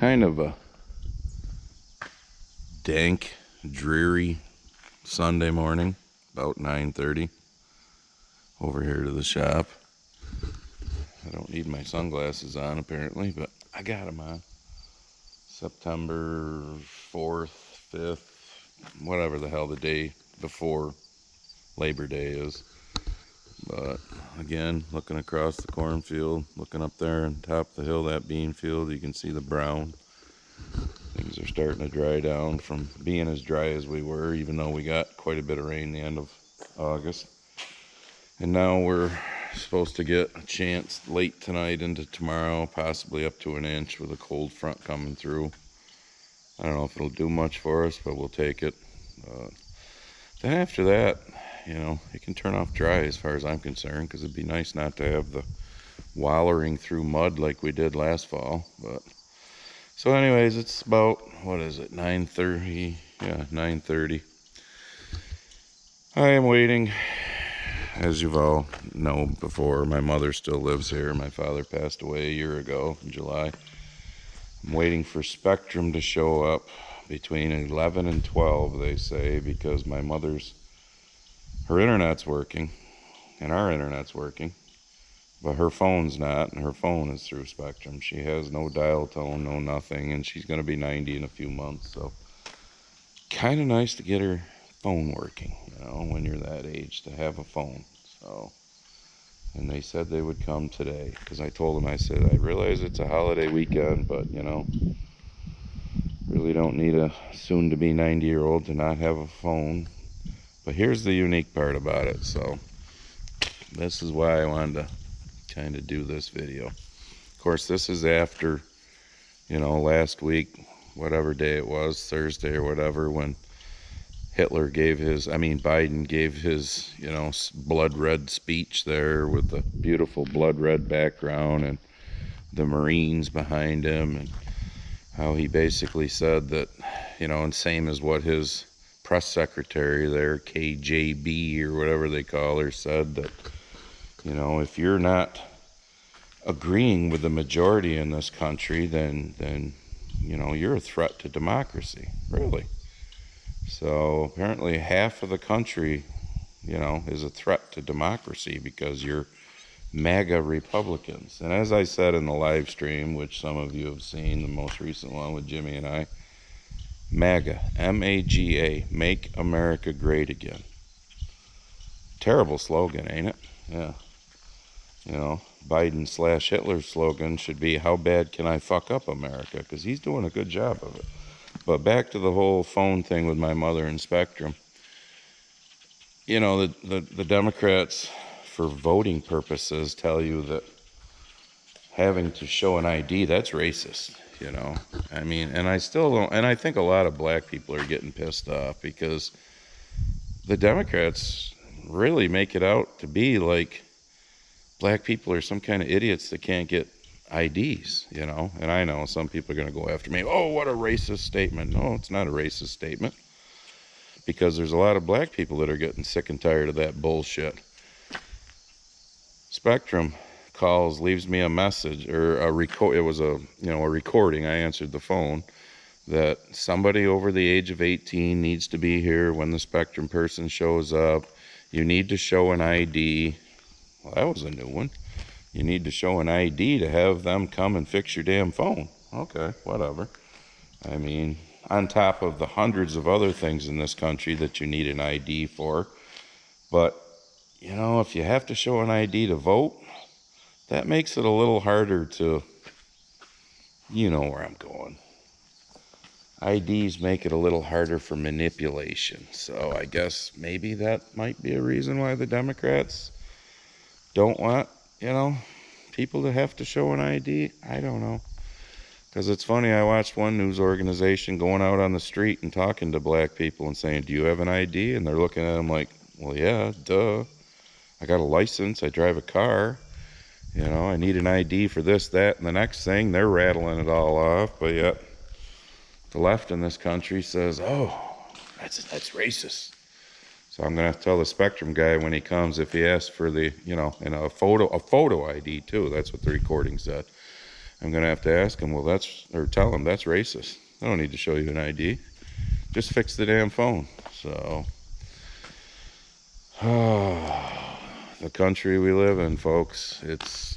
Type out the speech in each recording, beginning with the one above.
kind of a dank, dreary Sunday morning, about 9:30, over here to the shop. I don't need my sunglasses on apparently, but I got them on. September 4th, 5th, whatever the hell the day before Labor Day is. But again, looking across the cornfield, looking up there on top of the hill, that bean field, you can see the brown. Things are starting to dry down from being as dry as we were, even though we got quite a bit of rain the end of August. And now we're supposed to get a chance late tonight into tomorrow, possibly up to an inch with a cold front coming through. I don't know if it'll do much for us, but we'll take it. Then after that, you know, it can turn off dry as far as I'm concerned, because it'd be nice not to have the wallowing through mud like we did last fall. But so anyways, it's about, what is it, 9:30? Yeah, 9:30. I am waiting, as you've all know before. My mother still lives here. My father passed away a year ago in July. I'm waiting for Spectrum to show up between 11 and 12, they say, because my mother's, her internet's working, and our internet's working, but her phone's not, and her phone is through Spectrum. She has no dial tone, no nothing, and she's going to be 90 in a few months, so kind of nice to get her phone working, you know, when you're that age, to have a phone. So, and they said they would come today, because I told them, I said, I realize it's a holiday weekend, but, you know, really don't need a soon-to-be 90-year-old to not have a phone. But here's the unique part about it, so this is why I wanted to kind of do this video. Of course, this is after, you know, last week, whatever day it was, Thursday or whatever, when Biden gave his, you know, blood red speech there with the beautiful blood red background and the Marines behind him, and how he basically said that, you know, and same as what his press secretary there, KJB or whatever they call her, said, that, you know, if you're not agreeing with the majority in this country, then you know, you're a threat to democracy, really. So apparently half of the country, you know, is a threat to democracy because you're MAGA Republicans. And as I said in the live stream, which some of you have seen, the most recent one with Jimmy and I, MAGA, M-A-G-A, Make America Great Again. Terrible slogan, ain't it? Yeah. You know, Biden/Hitler's slogan should be, how bad can I fuck up America? Because he's doing a good job of it. But back to the whole phone thing with my mother and Spectrum. You know, the Democrats, for voting purposes, tell you that having to show an ID, that's racist, you know. I mean, and I still don't, and I think a lot of black people are getting pissed off because the Democrats really make it out to be like black people are some kind of idiots that can't get IDs, you know. And I know some people are going to go after me. Oh, what a racist statement. No, it's not a racist statement, because there's a lot of black people that are getting sick and tired of that bullshit. Spectrum calls, leaves me a message, or it was a recording. I answered the phone, that somebody over the age of 18 needs to be here when the Spectrum person shows up. You need to show an ID. Well, that was a new one. You need to show an ID to have them come and fix your damn phone. Okay, whatever. I mean, on top of the hundreds of other things in this country that you need an ID for. But, you know, if you have to show an ID to vote, that makes it a little harder to, you know where I'm going. IDs make it a little harder for manipulation. So I guess maybe that might be a reason why the Democrats don't want, you know, people to have to show an ID. I don't know. Because it's funny, I watched one news organization going out on the street and talking to black people and saying, do you have an ID? And they're looking at them like, well, yeah, duh. I got a license. I drive a car. You know, I need an ID for this, that, and the next thing. They're rattling it all off. But yet, the left in this country says, oh, that's racist. So I'm going to have to tell the Spectrum guy when he comes, if he asks for the, you know, and a photo ID too. That's what the recording said. I'm going to have to ask him, well, or tell him that's racist. I don't need to show you an ID. Just fix the damn phone. So, the country we live in, folks, it's,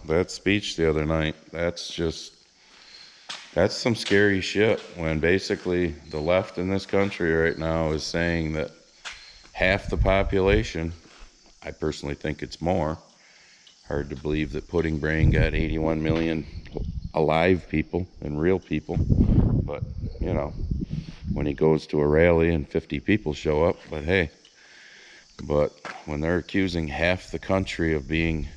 that speech the other night, that's some scary shit, when basically the left in this country right now is saying that half the population, I personally think it's more, hard to believe that Pudding Brain got 81 million alive people and real people, but, when he goes to a rally and 50 people show up, but hey, but when they're accusing half the country of being,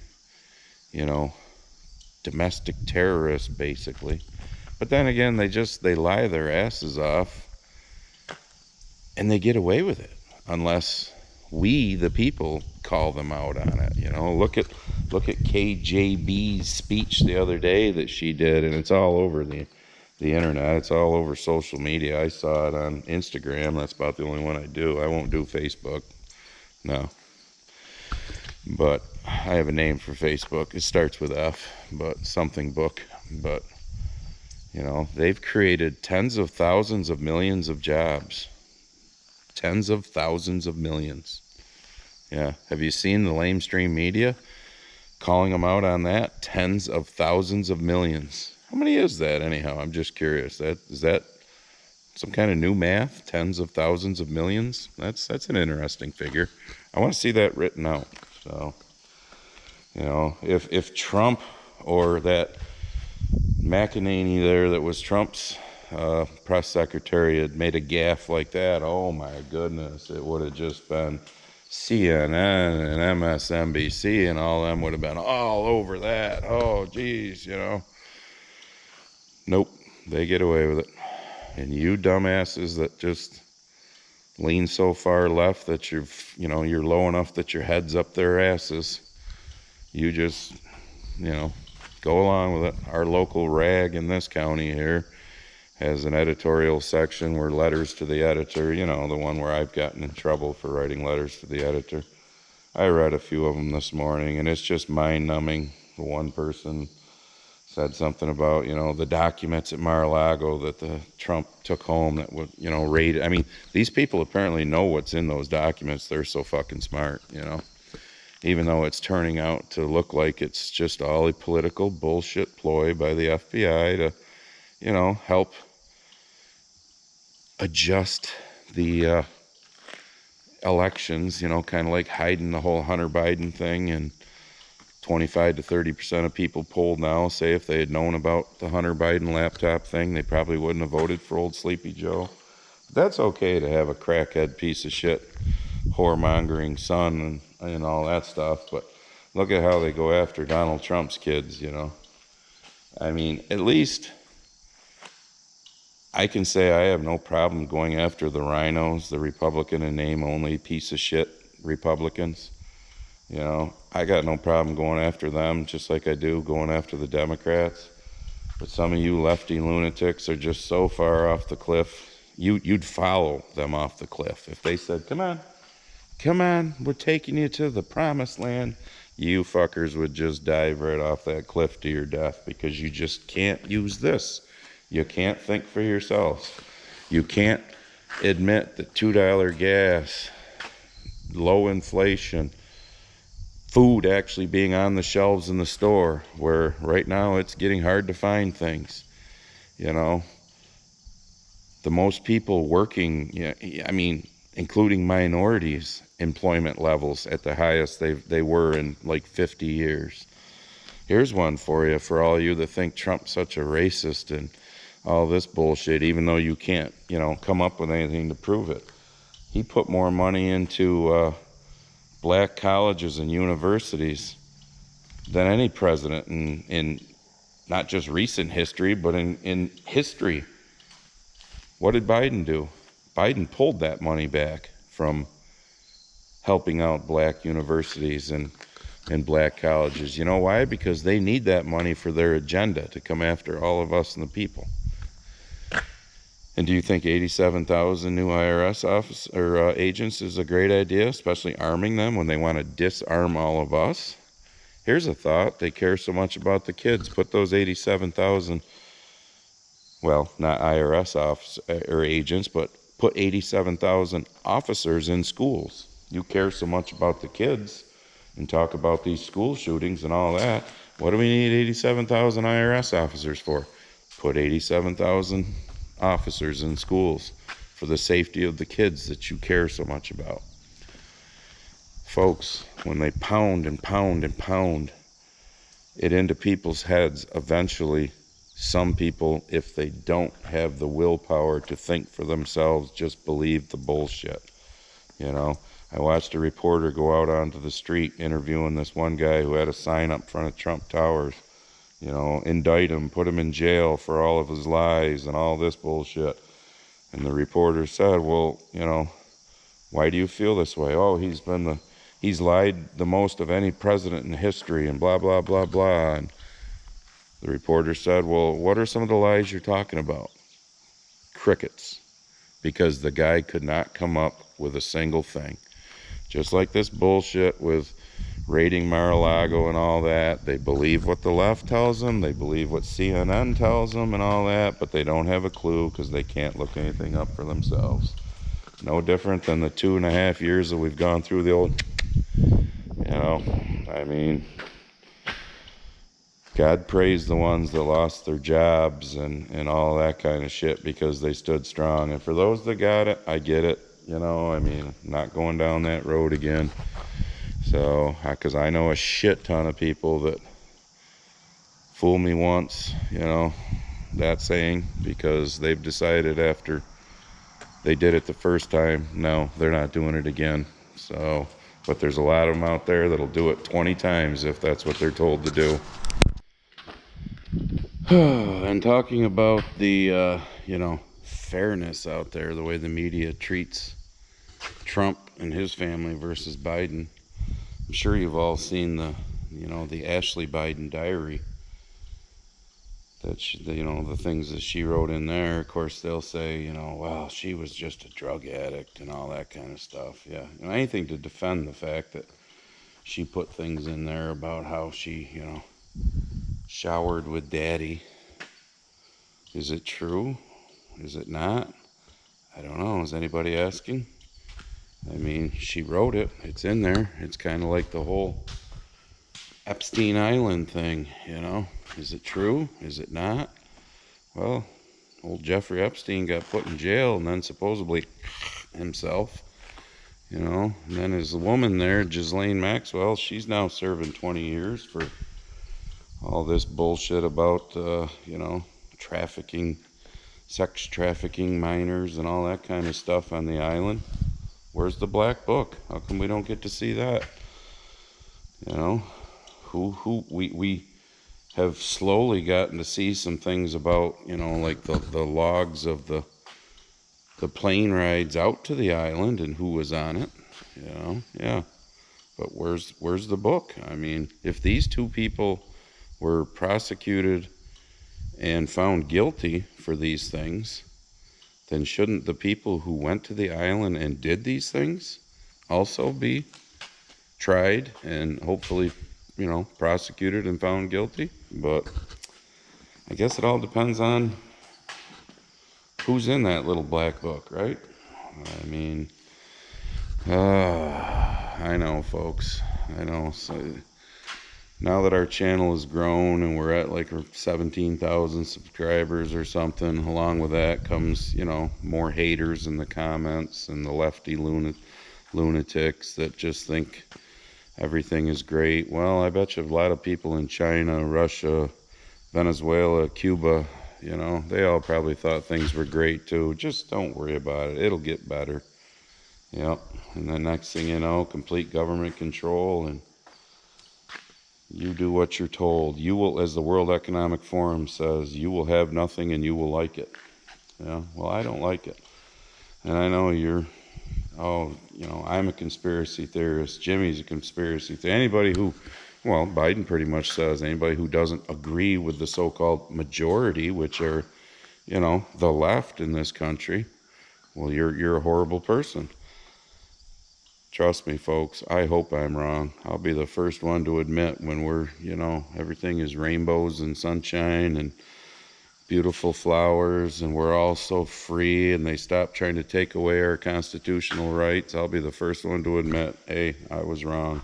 domestic terrorists, basically. But then again, they lie their asses off and they get away with it unless we, the people, call them out on it. Look at KJB's speech the other day that she did, and it's all over the internet. It's all over social media. I saw it on Instagram. That's about the only one I do. I won't do Facebook. No. But I have a name for Facebook. It starts with F, but something book. But, they've created tens of thousands of millions of jobs. Tens of thousands of millions. Yeah. Have you seen the lamestream media calling them out on that? Tens of thousands of millions. How many is that anyhow? I'm just curious. Is that some kind of new math? Tens of thousands of millions? That's an interesting figure. I want to see that written out. So, if Trump or that McEnany there that was Trump's press secretary had made a gaffe like that, oh my goodness, it would have just been CNN and MSNBC and all them would have been all over that. Oh, geez, Nope, they get away with it. And you dumbasses that just lean so far left that you're low enough that your head's up their asses, you just, go along with it. Our local rag in this county here has an editorial section where letters to the editor, the one where I've gotten in trouble for writing letters to the editor. I read a few of them this morning, and it's just mind-numbing. The one person said something about, the documents at Mar-a-Lago that the Trump took home that would, raid. I mean, these people apparently know what's in those documents. They're so fucking smart, even though it's turning out to look like it's just all a political bullshit ploy by the FBI to, help adjust the elections, kind of like hiding the whole Hunter Biden thing. And 25 to 30% of people polled now say if they had known about the Hunter Biden laptop thing, they probably wouldn't have voted for old Sleepy Joe. That's okay to have a crackhead piece of shit, whoremongering son and all that stuff, but look at how they go after Donald Trump's kids, I mean, at least I can say I have no problem going after the rhinos, the Republican in name only piece of shit Republicans. I got no problem going after them, just like I do going after the Democrats. But some of you lefty lunatics are just so far off the cliff. You'd follow them off the cliff. If they said, come on, we're taking you to the promised land, you fuckers would just dive right off that cliff to your death, because you just can't use this. You can't think for yourselves. You can't admit that $2 gas, low inflation, food actually being on the shelves in the store, where right now it's getting hard to find things. The most people working, I mean, including minorities, employment levels at the highest they were in like 50 years. Here's one for you, for all you that think Trump's such a racist and all this bullshit, even though you can't, come up with anything to prove it. He put more money into black colleges and universities than any president in not just recent history, but in history. What did Biden do? Biden pulled that money back from helping out black universities and black colleges. You know why? Because they need that money for their agenda to come after all of us and the people. And do you think 87,000 new IRS agents is a great idea, especially arming them when they want to disarm all of us? Here's a thought. They care so much about the kids. Put those 87,000, well, not IRS office or agents, but put 87,000 officers in schools. You care so much about the kids and talk about these school shootings and all that. What do we need 87,000 IRS officers for? Put 87,000 officers in schools for the safety of the kids that you care so much about. Folks, when they pound and pound and pound it into people's heads, eventually some people, if they don't have the willpower to think for themselves, just believe the bullshit. You know, I watched a reporter go out onto the street interviewing this one guy who had a sign up front of Trump Towers, you know, indict him, put him in jail for all of his lies and all this bullshit. And the reporter said, well, you know, why do you feel this way? Oh, he's lied the most of any president in history and blah, blah, blah, blah. And the reporter said, well, what are some of the lies you're talking about? Crickets. Because the guy could not come up with a single thing. Just like this bullshit with raiding Mar-a-Lago and all that. They believe what the left tells them. They believe what CNN tells them and all that. But they don't have a clue because they can't look anything up for themselves. No different than the 2.5 years that we've gone through the old, you know, I mean, God praise the ones that lost their jobs and all that kind of shit because they stood strong. And for those that got it, I get it. You know, I mean, not going down that road again. So, because I know a shit ton of people that fool me once, you know, that saying, because they've decided after they did it the first time, no, they're not doing it again. So, but there's a lot of them out there that'll do it 20 times if that's what they're told to do. And talking about the, you know, fairness out there, the way the media treats Trump and his family versus Biden. I'm sure you've all seen the, you know, the Ashley Biden diary. That she, you know, the things that she wrote in there. Of course, they'll say, you know, well, she was just a drug addict and all that kind of stuff. Yeah, you know, anything to defend the fact that she put things in there about how she, you know, showered with daddy. Is it true? Is it not? I don't know. Is anybody asking? I mean, she wrote it. It's in there. It's kind of like the whole Epstein Island thing, you know. Is it true? Is it not? Well, old Jeffrey Epstein got put in jail and then supposedly himself, you know. And then his woman there, Ghislaine Maxwell, she's now serving 20 years for all this bullshit about, you know, trafficking, sex trafficking minors and all that kind of stuff on the island. Where's the black book? How come we don't get to see that? You know, we have slowly gotten to see some things about, you know, like the logs of the plane rides out to the island and who was on it, you know, yeah. But where's the book? I mean, if these two people were prosecuted and found guilty for these things, then shouldn't the people who went to the island and did these things also be tried and hopefully, you know, prosecuted and found guilty? But I guess it all depends on who's in that little black book, right? I mean, I know, folks. I know. So now that our channel has grown and we're at like 17,000 subscribers or something, along with that comes, you know, more haters in the comments and the lefty lunatics that just think everything is great. Well, I bet you a lot of people in China, Russia, Venezuela, Cuba, you know, they all probably thought things were great too. Just don't worry about it. It'll get better. Yep. And the next thing you know, complete government control, and you do what you're told. You will, as the World Economic Forum says, you will have nothing and you will like it. Yeah, well, I don't like it. And I know you're, oh, you know, I'm a conspiracy theorist. Jimmy's a conspiracy theorist. Anybody who, well, Biden pretty much says, anybody who doesn't agree with the so-called majority, which are, you know, the left in this country, well, you're a horrible person. Trust me, folks, I hope I'm wrong. I'll be the first one to admit when we're, everything is rainbows and sunshine and beautiful flowers and we're all so free and they stop trying to take away our constitutional rights. I'll be the first one to admit, hey, I was wrong.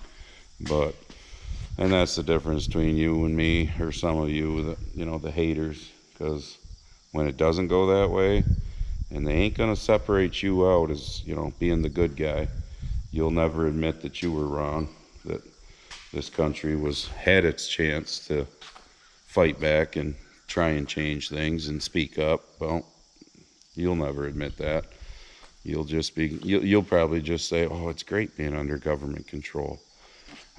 And that's the difference between you and me, or some of you, the haters, because when it doesn't go that way, and they ain't gonna separate you out as, being the good guy, you'll never admit that you were wrong, that this country had its chance to fight back and try and change things and speak up. Well, you'll never admit that. You'll probably just say, oh, it's great being under government control.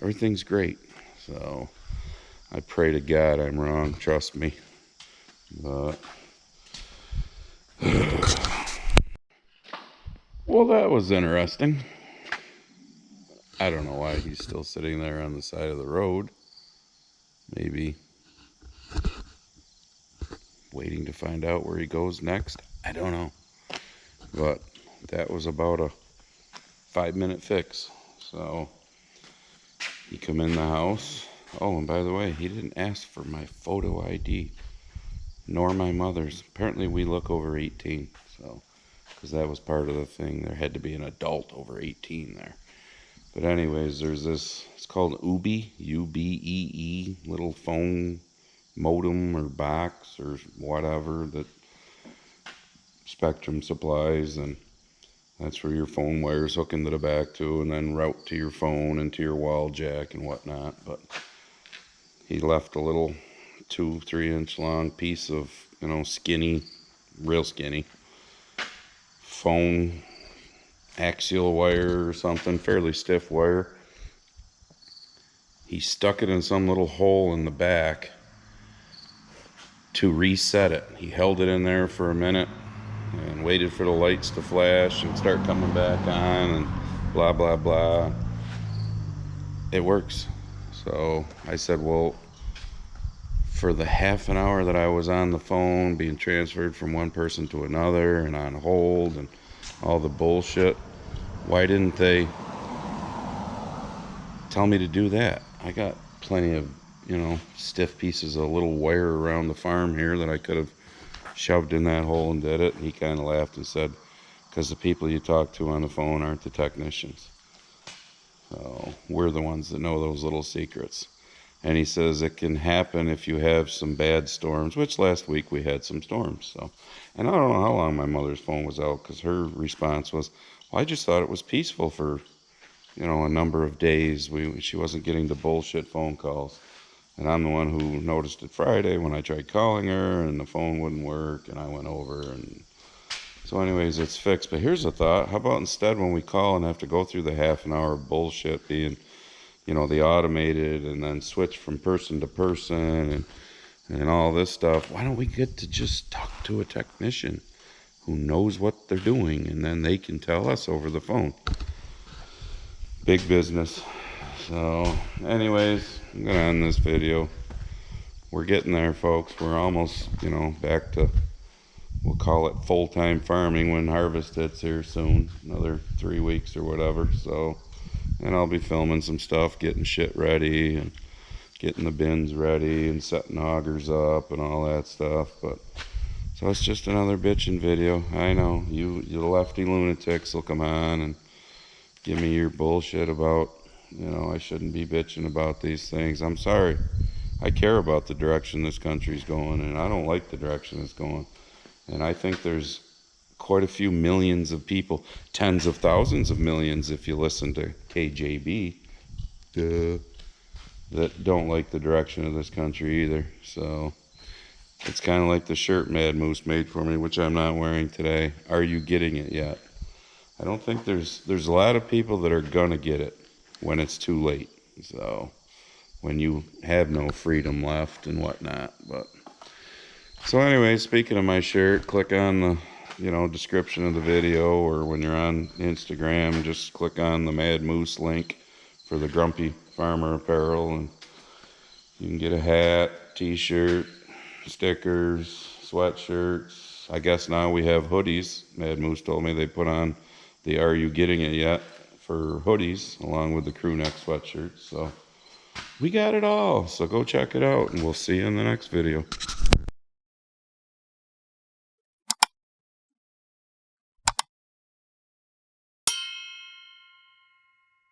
Everything's great. So I pray to God I'm wrong, trust me. But well, that was interesting. I don't know why he's still sitting there on the side of the road. Maybe waiting to find out where he goes next. I don't know. But that was about a 5-minute fix. So you come in the house. Oh, and by the way, he didn't ask for my photo ID, nor my mother's. Apparently we look over 18, so, because that was part of the thing. There had to be an adult over 18 there. But anyways, there's this, it's called Ubi, U-B-E-E, little phone modem or box or whatever that Spectrum supplies, and that's where your phone wires hook into the back to, and then route to your phone and to your wall jack and whatnot. But he left a little 2-3 inch long piece of, skinny, real skinny phone axial wire or something, fairly stiff wire. He stuck it in some little hole in the back to reset it. He held it in there for a minute and waited for the lights to flash and start coming back on and blah blah blah. It works. So I said, well, for the half an hour that I was on the phone being transferred from one person to another and on hold and all the bullshit, why didn't they tell me to do that? I got plenty of, stiff pieces of little wire around the farm here that I could have shoved in that hole and did it. And he kind of laughed and said, because the people you talk to on the phone aren't the technicians. So we're the ones that know those little secrets. And he says it can happen if you have some bad storms, which last week we had some storms. So, and I don't know how long my mother's phone was out, because her response was, well, I just thought it was peaceful for, a number of days. She wasn't getting the bullshit phone calls. And I'm the one who noticed it Friday when I tried calling her and the phone wouldn't work, and I went over. And so anyways, it's fixed. But here's a thought. How about instead, when we call and have to go through the half an hour of bullshit being, the automated and then switch from person to person and all this stuff, why don't we get to just talk to a technician who knows what they're doing, and then they can tell us over the phone? Big business. So anyways, I'm gonna end this video. We're getting there, folks. We're almost, back to, we'll call it full-time farming when harvest hits here soon, another 3 weeks or whatever. So, and I'll be filming some stuff, getting shit ready and getting the bins ready and setting augers up and all that stuff. But so it's just another bitching video. I know you lefty lunatics will come on and give me your bullshit about, I shouldn't be bitching about these things. I'm sorry. I care about the direction this country's going, and I don't like the direction it's going. And I think there's quite a few millions of people, tens of thousands of millions if you listen to KJB, that don't like the direction of this country either. So it's kind of like the shirt Mad Moose made for me, which I'm not wearing today. Are you getting it yet? I don't think there's a lot of people that are gonna get it when it's too late. So when you have no freedom left and whatnot. But so anyway, speaking of my shirt, click on the description of the video, or when you're on Instagram, just click on the Mad Moose link for the Grumpy Farmer apparel, and you can get a hat, t-shirt, stickers, sweatshirts. I guess now we have hoodies. Mad Moose told me they put on the Are You Getting It Yet for hoodies along with the crew neck sweatshirts. So we got it all. So go check it out, and we'll see you in the next video.